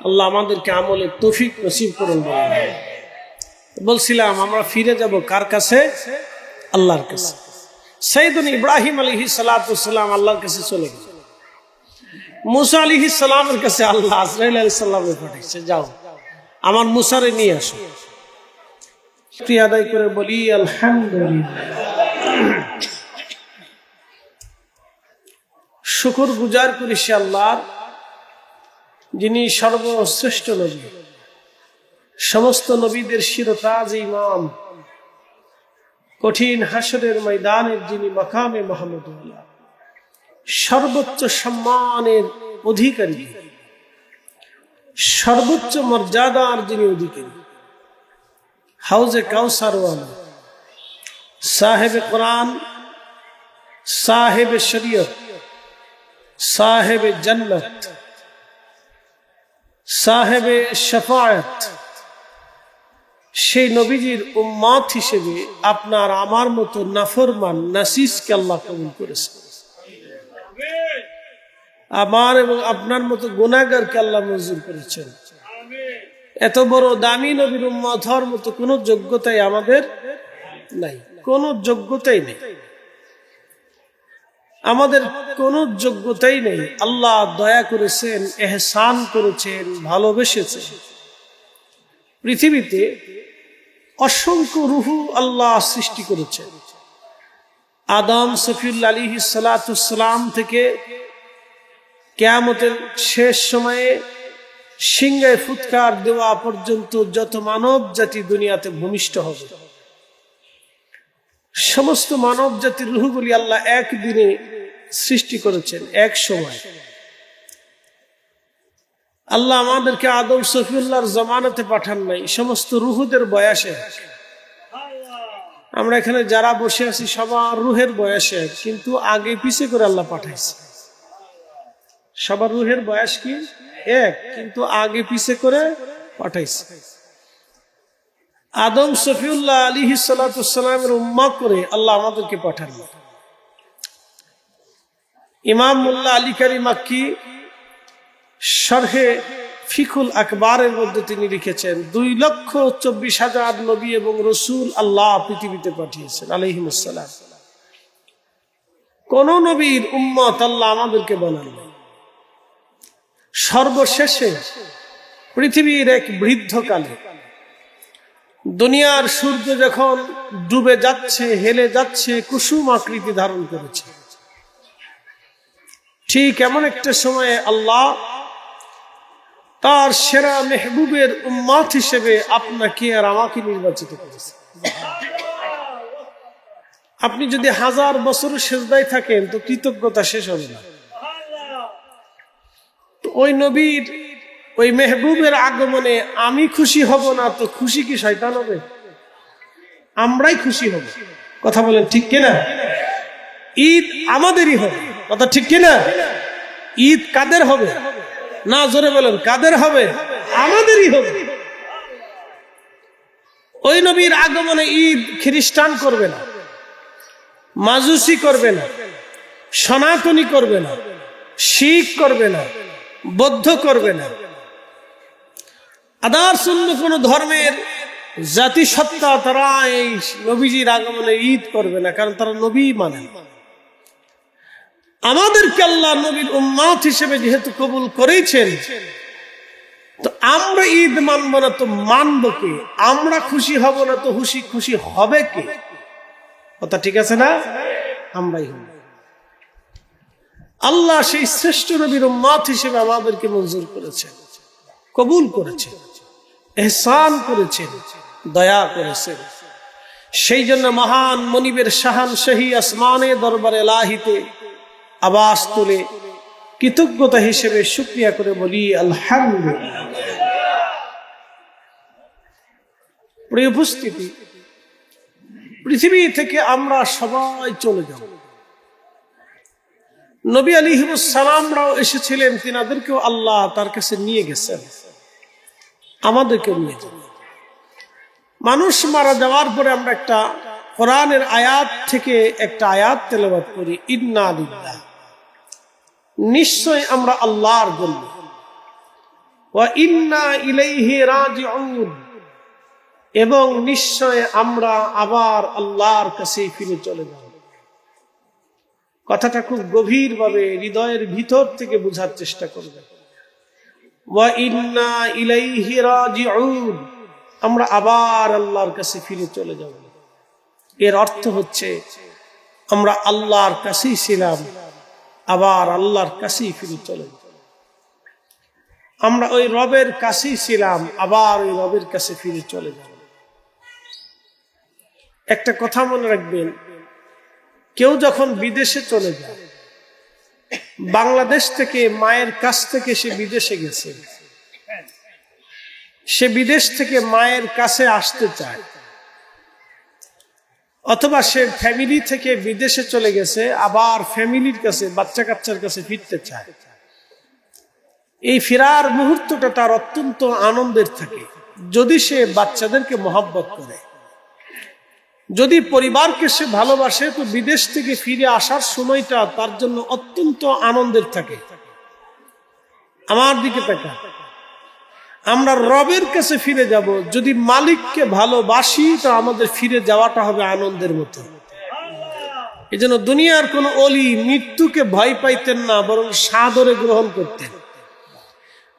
আল্লাহ আমাদেরকে আমলের তৌফিক নসিব করুন। বলছিলাম আমরা ফিরে যাব কার কাছে? আল্লাহর কাছে। সাইয়েদুনা ইব্রাহিম আলাইহিস সালাতু ওয়াস সালাম আল্লাহর কাছে চলে গেলেন। মুসা আলাইহিস সালামের কাছে আল্লাহ আজরাইল আলাইহিস সালামকে পাঠিয়েছে, যাও আমার মুসারে নিয়ে আসো। শুকরিয়া আদায় করে বলি আলহামদুলিল্লাহ। শুকর গুজার করি সে আল্লাহর, যিনি সর্বশ্রেষ্ঠ নবী, সমস্ত নবীদের শিরতাজ ইমাম, কঠিন হাসরের ময়দানের যিনি মাকামে মাহমুদুল্লাহ, সর্বোচ্চ সম্মানের অধিকারী, সর্বোচ্চ মর্যাদার যিনি অধিকারী, হাউজে কাউসারওয়ালা, সাহেবে কোরআন, সাহেবে শরীয়ত, সাহেবে জান্নাত, সাহেবে শাফাআত, সেই নবীজির উম্মত হিসেবে আপনার আমার মতো নাফরমান নাসিসকে আল্লাহ কবুল করেছেন। আমার এবং আপনার মতো গুনাহগারকে আল্লাহ মঞ্জুর করেছেন। এত বড় দামি নবীর উম্মত হওয়ার মতো কোনো যোগ্যতাই আমাদের নাই, কোনো যোগ্যতাই নেই, আমাদের কোনো যোগ্যতাই নেই। আল্লাহ দয়া করেছেন, এহসান করেছেন, ভালোবেসেছেন। পৃথিবীতে অসংখ্য রূহ আল্লাহ সৃষ্টি করেছেন। আদম সফিউল্লাহ আলাইহিস সালাতু ওয়াস সালাম থেকে কিয়ামতের শেষ সময়ে সিংহায় ফুৎকার দেওয়া পর্যন্ত যত মানব জাতি দুনিয়াতে ভূমিষ্ঠ হবে, সমস্ত মানব জাতির রূহগুলি আল্লাহ একদিনে সৃষ্টি করেছেন, এক সময়। আল্লাহ আমাদেরকে আদম সফিউল্লাহর জামানাতে পাঠান নাই, সমস্ত রুহুদের বয়সে। আমরা এখানে যারা বসে আছি সবার রুহের বয়সে, কিন্তু আগে পিছে করে আল্লাহ পাঠাইছে। সবার রুহের বয়স কি এক, কিন্তু আগে পিছে করে পাঠাইছে। আদম সফিউল্লাহ আলাইহিস সালাতু ওয়াস সালামের উম্মাহ করে আল্লাহ আমাদেরকে পাঠান। ইমাম মোল্লা আলী কারি মাক্কি শরহে ফিকুল আকবরের মধ্যে তিনি লিখেছেন, 2,24,000 নবী এবং রসুল আল্লাহ পৃথিবীতে পাঠিয়েছেন আলাইহিমুস সালাম। কোন নবীর উম্মত আল্লাহ আমাদেরকে বানান নাই। সর্বশেষে পৃথিবীর এক বৃদ্ধকালে দুনিয়ার সূর্য যখন ডুবে যাচ্ছে, হেলে যাচ্ছে, কুসুম আকৃতি ধারণ করেছে, ঠিক এমন একটা সময়ে আল্লাহ তার সেরা মেহবুবের উম্মত হিসেবে আপনাকে আর আমাকে নির্বাচিত করেছে। আপনি যদি 1000 বছর সেজদায় থাকেন তো কৃতজ্ঞতা শেষ হবে না। ওই নবীর, ওই মেহবুবের আগমনে আমি খুশি হব না তো খুশি কি শয়তান হবে? আমরাই খুশি হব। কথা বলেন ঠিক কিনা? ঈদ আমাদেরই হবে, কথা ঠিক কিনা? ঈদ কাদের হবে? না, জোরে বলেন, কাদের হবে? আমাদেরই হবে। ওই নবীর আগমনে ঈদ খ্রিস্টান করবে না, মাজুসি করবে না, সনাতনী করবে না, শিখ করবে না, বৌদ্ধ করবে না, আদার্স অন্য কোন ধর্মের জাতিসত্তা তারা এই নবীজির আগমনে ঈদ করবে না, কারণ তারা নবী মানে না। আমাদেরকে আল্লাহ নবীর উম্মত হিসেবে যেহেতু কবুল করেছেন, তো আমরা ঈদ মানব না তো মানব কে? আমরা খুশি হব না তো খুশি হবে কে? কথা ঠিক আছে না? আমরাই হব। আল্লাহ সেই শ্রেষ্ঠ নবীর উম্মত হিসেবে আমাদেরকে মঞ্জুর করেছেন, কবুল করেছেন, এহসান করেছেন, দয়া করেছেন। সেই জন্য মহান মনিবের শাহান শাহী আসমানে দরবারে ইলাহিতে আওয়াজ তুলে কৃতজ্ঞতা হিসেবে শুকরিয়া করে বলি আলহামদুলিল্লাহ। প্রিয় উপস্থিতি, পৃথিবী থেকে আমরা সবাই চলে যাব। নবী আলাইহিস সালামরাও এসেছিলেন, তিনাদেরকেও আল্লাহ তার কাছে নিয়ে গেছেন, আমাদেরকে নিয়ে যাবেন। মানুষ মারা যাওয়ার পরে আমরা একটা কোরআনের আয়াত থেকে একটা আয়াত তেলাওয়াত করি, ইন্না লিল্লাহ, নিশ্চয় আমরা আল্লাহর জন্য, ওয়া ইন্না ইলাইহি রাজিউন, এবং নিশ্চয় আমরা আবার আল্লাহর কাছে ফিরে চলে যাব। কথাটা খুব গভীরভাবে হৃদয়ের ভিতর থেকে বোঝার চেষ্টা করবেন। ওয়া ইন্না ইলাইহি রাজিউন, আমরা আবার আল্লাহর কাছে ফিরে চলে যাব। এর অর্থ হচ্ছে আমরা আল্লাহর কাছেই ছিলাম, আবার আল্লাহর কাছেই ফিরে চলে যাব। আমরা ওই রবের কাছেই ছিলাম, আবার ওই রবের কাছে ফিরে চলে যাব। একটা কথা মনে রাখবেন, কেউ যখন বিদেশে চলে যায়, বাংলাদেশ থেকে মায়ের কাছ থেকে সে বিদেশে গেছে, সে বিদেশ থেকে মায়ের কাছে আসতে চায়, অথবা সে ফ্যামিলি থেকে বিদেশে চলে গেছে, আবার ফ্যামিলির কাছে, বাচ্চা কাচ্চার কাছে ফিরতে চায়। এই ফেরার মুহূর্তটা তার অত্যন্ত আনন্দের থাকে, যদি সে বাচ্চাদেরকে মহব্বত করে, যদি পরিবারকে সে ভালোবাসে, তো বিদেশ থেকে ফিরে আসার সময়টা তার জন্য অত্যন্ত আনন্দের থাকে। আমার দিকে তাকা, আমরা রবের কাছে ফিরে যাব, যদি মালিককে ভালোবাসি তো আমাদের ফিরে যাওয়াটা হবে আনন্দের মতো। এই জন্য দুনিয়ার কোন অলি মৃত্যুকে ভয় পাইতেন না, বরং সাদরে গ্রহণ করতেন।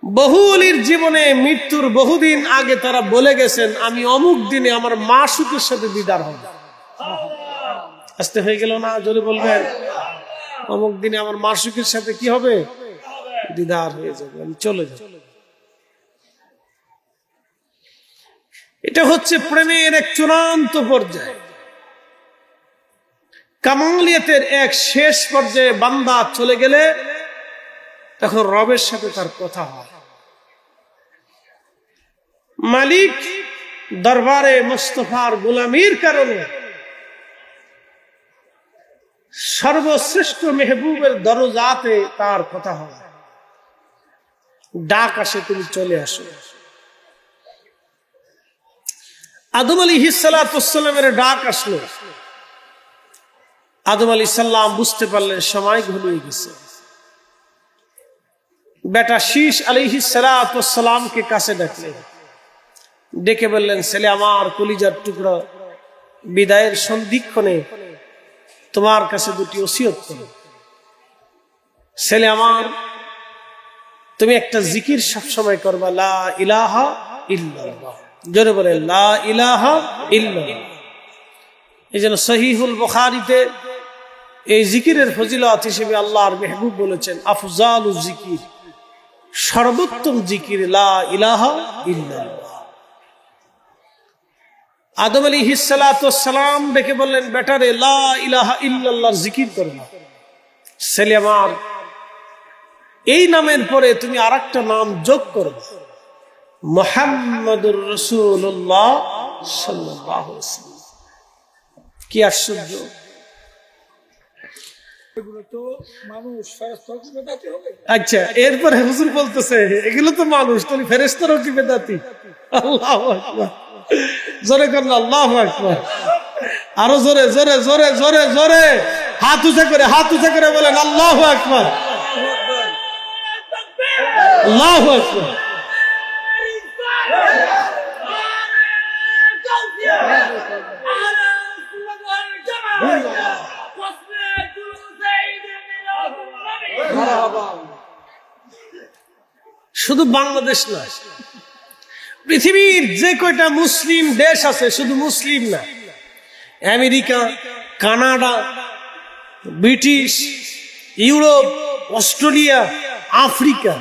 বহু অলির জীবনে মৃত্যুর বহুদিন আগে তারা বলে গেছেন, আমি অমুক দিনে আমার মাসুকের সাথে দিদার হব। আসতে হয়ে গেল না? জোরে বলবেন, অমুক দিনে আমার মাসুকের সাথে কি হবে? দিদার হয়ে যাবে, আমি চলে যাব। এটা হচ্ছে প্রেমের এক চূড়ান্ত পর্যায়ে, কামালিয়াতের এক শেষ পর্যায়ে। বান্দা চলে গেলে তখন রবের সাথে তার কথা হয়। মালিক দরবারে মুস্তাফার গোলামির কারণে সর্বশ্রেষ্ঠ মেহবুবের দরজাতে তার কথা হয়, ডাক আসে, তুমি চলে আসো। আদম আলাইহিস সালামের ডাক আসলো। আদম আলাইহিস সালাম বুঝতে পারলেন সময় ঘনিয়ে গেছে। বেটা শীশ আলাইহিস সালামকে কাছে ডাকলেন, ডেকে বললেন, ছেলে আমার, কলিজার টুকরা, বিদায়ের সন্ধিক্ষণে তোমার কাছে দুটি ওসিয়ত করো। ছেলে আমার, তুমি একটা জিকির সবসময় করবা, লা ইলাহা ইল্লাল্লাহ। জোরে বলে, লা ইলাহা ইল্লাল্লাহ। এই জন্য সহিহুল বুখারীতে এই জিকিরের ফজিলত হিসেবে আল্লাহর মেহবুব বলেছেন, আফজালুজ জিকির, সর্বোত্তম জিকির লা ইলাহা ইল্লাল্লাহ। আদম আলাইহিস সালাম ডেকে বললেন, বেটারে, লা ইলাহা ইল্লাল্লাহর জিকির করবা। ছেলে আমার, এই নামের পরে তুমি আরেকটা নাম যোগ করবে, মুহাম্মাদুর রাসূলুল্লাহ সাল্লাল্লাহু আলাইহি ওয়াসাল্লাম। কি আশ্চর্য! আচ্ছা, এরপরে হুজুর বলতেছে এগুলো তো মানুষ, তুমি ফেরেশতারও কি বেদাতি? আল্লাহু আকবার, জোরে করেন আল্লাহু আকবার। আরো জোরে জোরে জোরে জোরে জোরে হাত উঁচা করে বলেন আল্লাহু আকবার, আল্লাহু আকবার। শুধু বাংলাদেশ নয়, পৃথিবীর যে কয়টা মুসলিম দেশ আছে, শুধু মুসলিম না, America, Canada, British, Europe, Australia, Africa,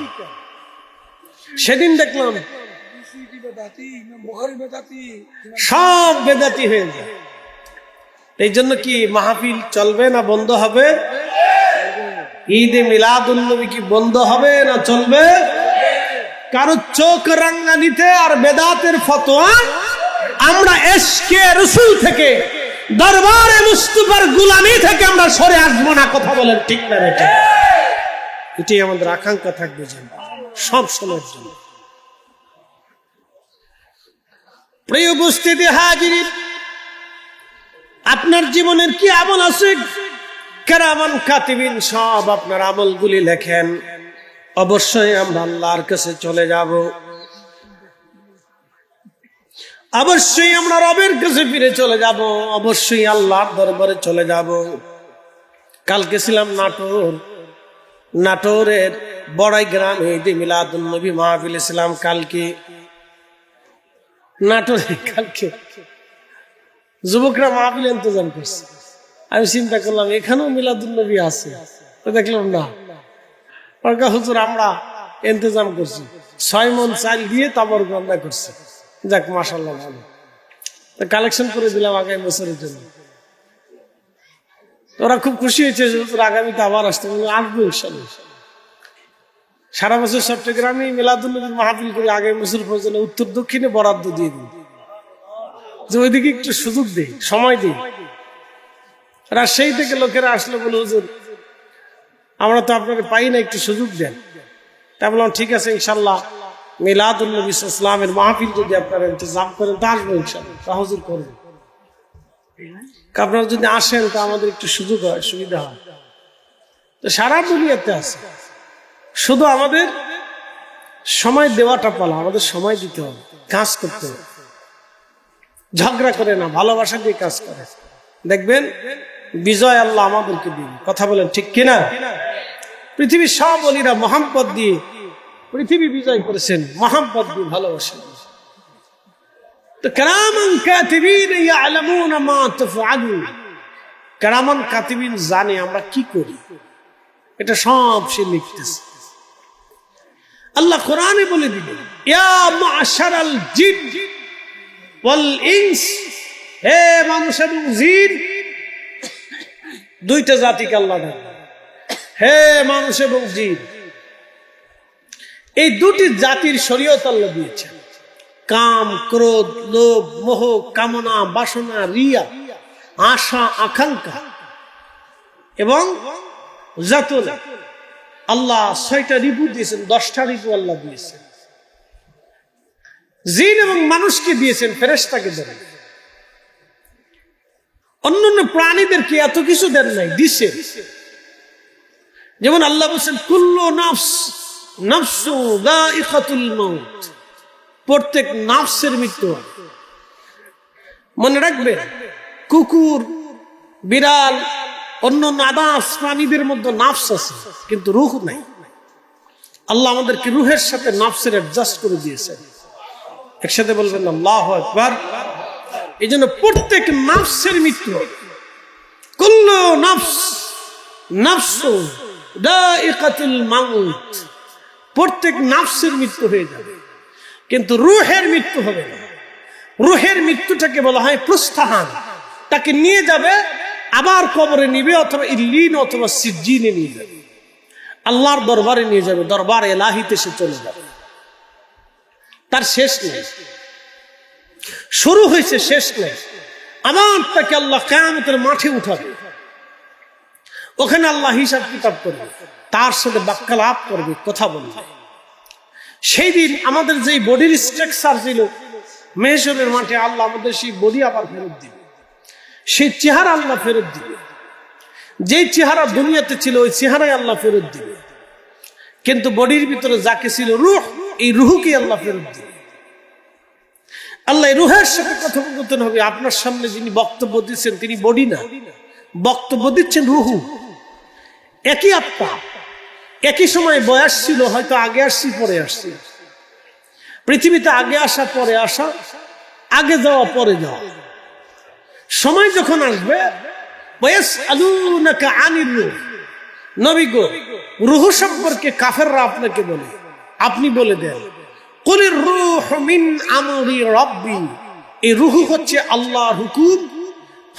সেদিন দেখলাম সব বেদাতি হয়ে যায়। এই জন্য কি মাহফিল চলবে না বন্ধ হবে? ঈদে মিলাদুন নবী কি বন্ধ হবে না চলবে? কারো চোখ রাঙ্গানিতে আর বেদাতের ফতোয়া আমরা এশকে রাসূল থেকে, দরবারে মুস্তাফার গোলামি থেকে আমরা সরে আসবো না। কথা বলেন ঠিক না রে? এটাই আমাদের আকাঙ্ক্ষা থাকবে যেন সব সময়ের জন্য। প্রিয় উপস্থিতি হাজিরিন, আপনার জীবনের কি আমল আছে? কেরামান কাতিবিন সব আপনার আমলগুলি লেখেন। অবশ্যই আমরা আল্লাহর কাছে চলে যাব, অবশ্যই আমরা রবের কাছে ফিরে চলে যাব, অবশ্যই আল্লাহর দরবারে চলে যাব। কালকে ছিলাম নাটোরের বড়াই গ্রামে ঈদে মিলাদুন নবী মাহফিল ছিলাম। কালকে নাটোরে যুবকরা মাহফিল ইন্তজাম করছে। আমি চিন্তা করলাম এখানেও মিলাদুন নবী আছে, তো দেখলাম না। হুজুর আমরা ইন্তজাম করছি, 6 মণ চাল দিয়ে তাবর রান্না করছি। যাক মাশাআল্লাহ, ভালো। কালেকশন করে দিলাম আগামী বছরের জন্য। ওরা খুব খুশি হয়েছে, আগামীতে আবার আসতে আসবো ইনশাআল্লাহ। সারা বছর চট্টগ্রামে মিলাদুন নবীর মাহফিল করে আগামী বছর পর্যন্ত উত্তর দক্ষিণে বরাদ্দ দিয়ে দিই, যে ওইদিকে একটু সুযোগ দিই, সময় দিই। রাজশাহী থেকে লোকেরা আসলে বলে হুজুর আমরা তো আপনাকে পাই না, একটু সুযোগ দেন। তা বললাম ঠিক আছে, ইনশাল্লাহ মিলাদুন নবী ইসলামের মাহফিল যদি আপনারা ইন্তজাম করেন তা আসবো ইনশাল্লাহ, তা হুজুর করবেন। আপনারা যদি আসেন তা আমাদের একটু সুযোগ হয়, সুবিধা হয়। তো সারা দুনিয়াতে আছে, শুধু আমাদের সময় দেওয়াটা পালা, আমাদের সময় দিতে হবে, কাজ করতে হবে। ঝগড়া করে না, ভালোবাসা দিয়ে কাজ করে, দেখবেন বিজয় আল্লাহ আমাদেরকে দিন। কথা বলেন ঠিক কিনা? পৃথিবীর সব অলিরা মোহাম্মত দিয়ে পৃথিবী বিজয় করেছেন, মোহাম্মত দিয়ে, ভালোবাসা। তো কেরামান কাতিবিন ইয়ালামুনা মা তাফআলুন, কেরামান কাতিবিন জানে আমরা কি করি, এটা সব সে লিখতেছে। আল্লাহ কোরআনে বলে দিলেন, ইয়া মা'শারাল জিন ওয়াল ইনস, হে মানুষ এবং জিন, দুইটা জাতিকে আল্লাহ ডাকে, হে মানুষ এবং জিন। এই দুটি জাতির শরীয়ত আল্লাহ দিয়েছেন। কাম, ক্রোধ, লোভ, মোহ, কামনা, বাসনা, রিয়া, আশা, আকাঙ্ক্ষা এবং যাতনা। আল্লাহ 6টা রিপু দিয়েছেন, 10টা রিপু আল্লাহ দিয়েছেন। জিন এবং মানুষকে দিয়েছেন, ফেরেশতাকে দেন। অন্যান্য প্রাণীদেরকে এত কিছু দেন নাই, দিছেন। যেমন আল্লাহ বলেছেন কুল্লু নাফসু যায়িকাতুল মাউত, প্রত্যেক নাফসের মৃত্যু। মনে রাখবেন, কুকুর, বিড়াল, অন্যান্য আদাস প্রাণীদের মধ্যে নাফস আছে, কিন্তু রূহ নাই। আল্লাহ আমাদেরকে রূহের সাথে নাফসের অ্যাডজাস্ট করে দিয়েছেন। একসাথে বলবেন আল্লাহু আকবার। এই জন্য প্রত্যেক নাফসের মৃত্যু, কুল্লু নাফসু যায়িকাতুল মাউত, প্রত্যেক নাফসের মৃত্যু হয়ে যাবে, কিন্তু রূহের মৃত্যু হবে না। রূহের মৃত্যুটাকে বলা হয় প্রস্থান। তাকে নিয়ে যাবে, আবার কবরে নিবে, অথবা ইল্লিন অথবা সিজ্জিনে নিয়ে যাবে, আল্লাহর দরবারে নিয়ে যাবে, দরবার এলাহিতে সে চলে যাবে। তার শেষ নেই, শুরু হয়েছে, শেষ নেই। আবার তাকে আল্লাহ কিয়ামতের মাঠে উঠাবে, ওখানে আল্লাহ হিসাব কিতাব করবে, তার সাথে বাক্যালাপ করবে, কথা বলবে। সেই দিন আমাদের যে বডির স্ট্রাকচার ছিল মেহশরের মাঠে, আল্লাহ আমাদের সেই বডি আবার ফেরত দিবে, সেই চেহারা আল্লাহ ফেরত দিবে। যেই চেহারা দুনিয়াতে ছিল ওই চেহারাই আল্লাহ ফেরত দিবে, কিন্তু বডির ভিতরে যাকে ছিল রূহ, এই রূহকে আল্লাহ ফেরত দিবে। আল্লাহ রূহের সাথে কথোপকথন হবে। আপনার সামনে যিনি বক্তব্য দিচ্ছেন তিনি বডি না, বক্তব্য দিচ্ছেন রূহ। একই আত্মা, একই সময় বয়স ছিল, হয়তো আগে আসছি পরে আসছি। পৃথিবীতে আগে আসা পরে আসা, আগে যাওয়া পরে যাওয়া। সময় যখন আসবে, ওয়াসআলুনাকা আনির রূহ, নবী গো রূহ সম্পর্কে কাফেররা আপনাকে বলে, আপনি বলে দেন কুলির রূহু মিন আমরি রাব্বি, এই রূহ হচ্ছে আল্লাহর হুকুম।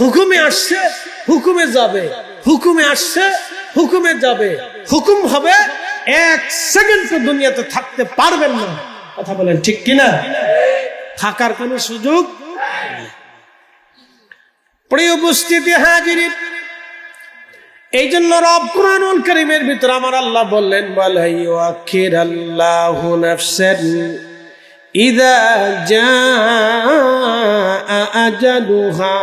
হুকুমে আসছে, হুকুমে যাবে, হুকুমে আসছে, হুকুমে যাবে, হুকুম হবে, 1 সেকেন্ড দুনিয়াতে থাকতে পারবেন না। কথা বলেন ঠিক কিনা? থাকার কোনো সুযোগ। প্রিয় উপস্থিতি হাজিরিন, এই জন্য রব কুরআনুল কারীমের ভিতরে আমার আল্লাহ বললেন, ওয়ালা ইউআখিরাল্লাহু নাফসান ইযা জাআ আজালুহা